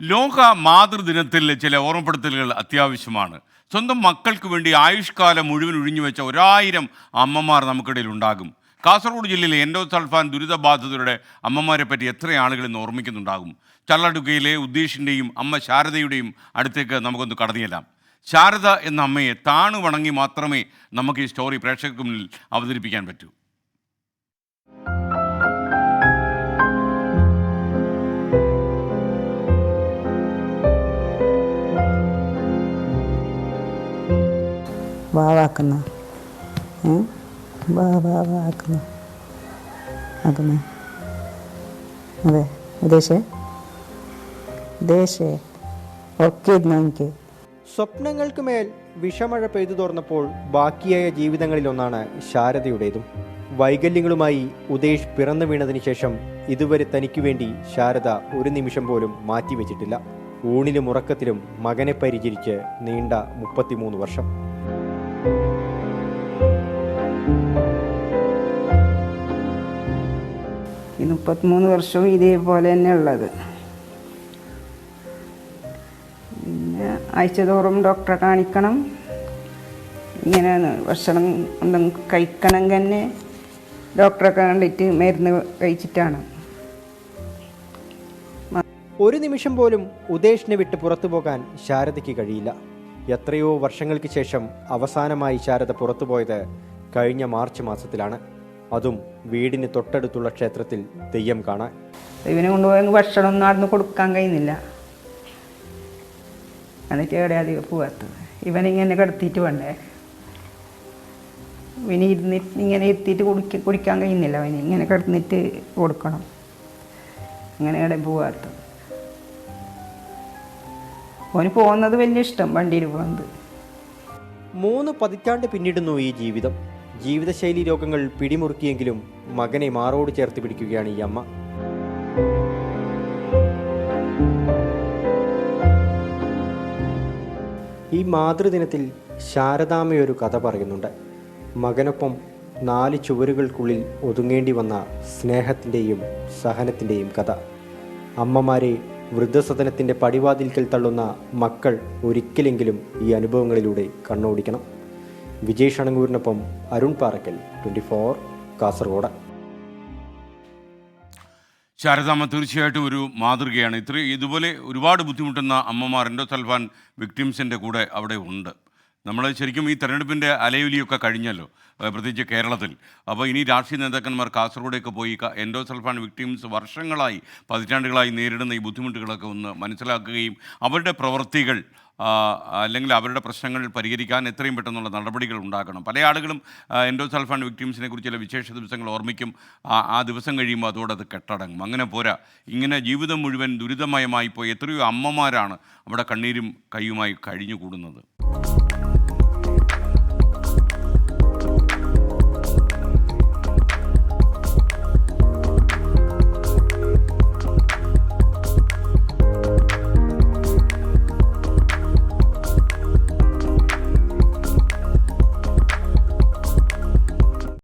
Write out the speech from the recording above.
ലോക മാതൃദിനത്തിൽ ചില ഓർമ്മപ്പെടുത്തലുകൾ അത്യാവശ്യമാണ്. സ്വന്തം മക്കൾക്ക് വേണ്ടി ആയുഷ്കാലം മുഴുവൻ ഒഴിഞ്ഞുവെച്ച 1000 അമ്മമാർ നമുക്കിടയിൽ ഉണ്ടാകും. കാസർഗോഡ് ജില്ലയിലെ എൻഡോസൾഫാൻ ദുരിതബാധിതരുടെ അമ്മമാരെ പറ്റി എത്ര ആളുകൾ ഇന്ന് ഓർമ്മിക്കുന്നുണ്ടാകും. ചള്ളടുക്കയിലെ ഉദ്ദേശിൻ്റെയും അമ്മ ശാരദയുടെയും അടുത്തേക്ക് നമുക്കൊന്ന് കടന്നിയെല്ലാം. ശാരദ എന്ന അമ്മയെ താണു വണങ്ങി മാത്രമേ നമുക്ക് ഈ സ്റ്റോറി പ്രേക്ഷകർക്ക് മുന്നിൽ അവതരിപ്പിക്കാൻ പറ്റൂ. വാവാക്കുന്ന വാവാക്കുന്ന ആക്കുന്ന അതെ ദേശേ ഒക്കെ എനിക്ക് സ്വപ്നങ്ങൾക്ക് മേൽ വിഷമഴ പെയ്തു തോർന്നപ്പോൾ ബാക്കിയായ ജീവിതങ്ങളിലൊന്നാണ് ശാരദയുടേതും. വൈകല്യങ്ങളുമായി ഉദേശ് പിറന്നു വീണതിന് ശേഷം ഇതുവരെ തനിക്കു വേണ്ടി ശാരദ ഒരു നിമിഷം പോലും മാറ്റിവെച്ചിട്ടില്ല. ഊണിലും ഉറക്കത്തിലും മകനെ പരിചരിച്ച് നീണ്ട 33 വർഷം. ഈ 33 വർഷവും ഇതേപോലെ തന്നെ ഉള്ളത്. പിന്നെ ആഴ്ചതോറും ഡോക്ടറെ കാണിക്കണം. ഇങ്ങനെയാണ് ഭക്ഷണം എന്തെങ്കിലും കഴിക്കണമെങ്കിൽ തന്നെ ഡോക്ടറെ കണ്ടിട്ട് മരുന്ന് കഴിച്ചിട്ടാണ്. ഒരു നിമിഷം പോലും ഉദേശിനെ വിട്ട് പുറത്തു പോകാൻ ശാരദയ്ക്ക് കഴിയില്ല. എത്രയോ വർഷങ്ങൾക്ക് ശേഷം അവസാനമായി ശാരദ പുറത്തുപോയത് കഴിഞ്ഞ മാർച്ച് മാസത്തിലാണ്. അതും വീടിന് തൊട്ടടുത്തുള്ള ക്ഷേത്രത്തിൽ തെയ്യം കാണാൻ. ഇവനെ കൊണ്ടുപോയെങ്കിൽ ഭക്ഷണമൊന്നും നടന്ന് കൊടുക്കാൻ കഴിയുന്നില്ല. എന്നിട്ട് എവിടെ അധികം പോകാത്തത്. ഇവനിങ്ങനെ കിടത്തിയിട്ട് വേണ്ടേ, ഇവന് ഇരുന്നിട്ട് ഇങ്ങനെ ഇരുത്തിയിട്ട് കുടിക്കാൻ കഴിയുന്നില്ല. അവന് ഇങ്ങനെ കിടന്നിട്ട് കൊടുക്കണം. അങ്ങനെ എവിടെ പോകാത്തത്. അവന് പോകുന്നത് വലിയ ഇഷ്ടം, വണ്ടിയിൽ പോകുന്നത്. 3 പതിറ്റാണ്ട് പിന്നിടുന്നു ഈ ജീവിതം. ജീവിതശൈലി രോഗങ്ങൾ പിടിമുറുക്കിയെങ്കിലും മകനെ മാറോട് ചേർത്ത് പിടിക്കുകയാണ് ഈ അമ്മ. ഈ മാതൃദിനത്തിൽ ശാരദാമ്മയൊരു കഥ പറയുന്നുണ്ട്. മകനൊപ്പം 4 ചുവരുകൾക്കുള്ളിൽ ഒതുങ്ങേണ്ടി വന്ന സ്നേഹത്തിൻ്റെയും സഹനത്തിൻ്റെയും കഥ. അമ്മമാരെ വൃദ്ധസദനത്തിൻ്റെ പടിവാതിൽക്കൽ തള്ളുന്ന മക്കൾ ഒരിക്കലെങ്കിലും ഈ അനുഭവങ്ങളിലൂടെ കണ്ണോടിക്കണം. വിജയ് ഷണങ്കൂരിനൊപ്പം അരുൺ പാറക്കൽ, 24 കാസർഗോഡ്. ശാരദാമ്മ തീർച്ചയായിട്ടും ഒരു മാതൃകയാണ്. ഇതുപോലെ ഒരുപാട് ബുദ്ധിമുട്ടുന്ന അമ്മമാർ എൻഡോസൾഫാൻ വിക്ടിംസിൻ്റെ കൂടെ അവിടെ ഉണ്ട്. നമ്മൾ ശരിക്കും ഈ തെരഞ്ഞെടുപ്പിൻ്റെ അലയൊലിയൊക്കെ കഴിഞ്ഞല്ലോ, പ്രത്യേകിച്ച് കേരളത്തിൽ. അപ്പോൾ ഇനി രാഷ്ട്രീയ നേതാക്കന്മാർ കാസർഗോഡേക്ക് പോയി എൻഡോസൾഫാൻ വിക്ടിംസ് വർഷങ്ങളായി പതിറ്റാണ്ടുകളായി നേരിടുന്ന ഈ ബുദ്ധിമുട്ടുകളൊക്കെ ഒന്ന് മനസ്സിലാക്കുകയും അവരുടെ പ്രവൃത്തികൾ അല്ലെങ്കിൽ അവരുടെ പ്രശ്നങ്ങൾ പരിഹരിക്കാൻ എത്രയും പെട്ടെന്നുള്ള നടപടികൾ ഉണ്ടാക്കണം. പല ആളുകളും എൻഡോസൾഫാൻ വിക്ടിംസിനെ കുറിച്ച് ചില വിശേഷ ദിവസങ്ങൾ ഓർമ്മിക്കും. ആ ദിവസം കഴിയുമ്പോൾ അതോടെ അത് കെട്ടടങ്ങും. അങ്ങനെ പോരാ. ഇങ്ങനെ ജീവിതം മുഴുവൻ ദുരിതമയമായി പോയി എത്രയോ അമ്മമാരാണ് അവിടെ കണ്ണീരും കയ്യുമായി കഴിഞ്ഞുകൂടുന്നത്.